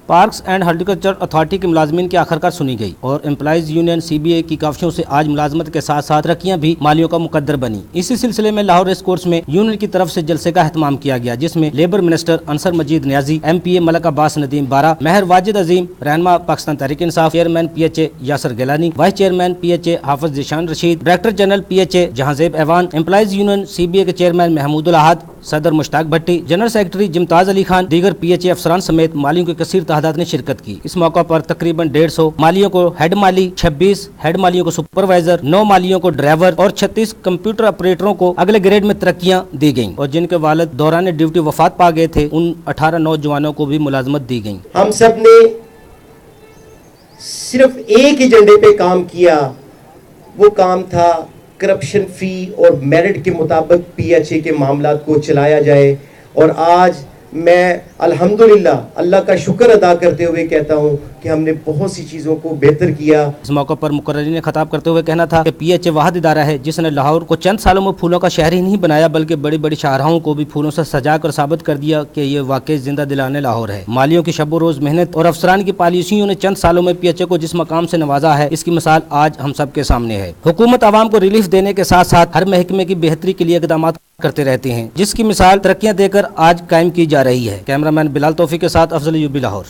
Parks and horticulture authority के मुलाजमीन की आखिरकार सुनी गई और एम्प्लॉइज यूनियन CBA की काविशों से आज मुलाजमत के साथ साथ तरक्कियां भी मालियों का मुकद्दर बनी। इसी सिलसिले में लाहौर रेस कोर्स में यूनियन की तरफ से जलसे का एहतमाम किया गया, जिसमें labour minister Ansar Majeed Niazi, MPA Malik Abbas Nadeem Bara, Mehr Wajid Azeem, रहनमा Pakistan Tehreek Insaf, chairman PHA Yasir Gilani, vice chairman PHA Hafiz Zeeshan Rasheed, director general PHA Jahanzeb Aiwan, employees union CBA के चेयरमैन महमूदुल अहद, सदर मुश्ताक भट्टी, जनरल सेक्रेटरी जिमताज अली खान, दीगर PHA अफसरान समेत मालियों की कसीर तादाद ने शिरकत की। इस मौका पर तकरीबन 150 मालियों को हेड माली, 26 हेड मालियों को सुपरवाइजर, 9 मालियों को ड्राइवर और 36 कंप्यूटर ऑपरेटरों को अगले ग्रेड में तरक्कियां दी गयी और जिनके वालिद दौरान ड्यूटी वफात पा गए थे उन 18 नौजवानों को भी मुलाजमत दी गयी। हम सब ने सिर्फ एक एजेंडे पे काम किया, वो काम था करप्शन फ्री और मेरिट के मुताबिक PHA के मामलात को चलाया जाए। और आज मैं अल्हम्दुलिल्लाह अल्लाह का शुक्र अदा करते हुए कहता हूँ कि हमने बहुत सी चीज़ों को बेहतर किया। इस मौके पर मुकर्ररीन ने खिताब करते हुए कहना था कि PHA वाहिद इदारा है जिसने लाहौर को चंद सालों में फूलों का शहर ही नहीं बनाया बल्कि बड़ी बड़ी शाहराहों को भी फूलों से सजा कर साबित कर दिया कि ये वाकई जिंदा दिलाने लाहौर है। मालियों की शब रोज मेहनत और अफसरान की पॉलिसियों ने चंद सालों में PHA को जिस मकाम से नवाजा है, इसकी मिसाल आज हम सब के सामने है। हुकूमत आवाम को रिलीफ देने के साथ साथ हर महकमे की बेहतरी के लिए इकदाम करते रहते हैं, जिसकी मिसाल तरक्कियां देकर आज कायम की जा रही है। कैमरामैन बिलाल तौफीक के साथ अफजल यूबी, लाहौर।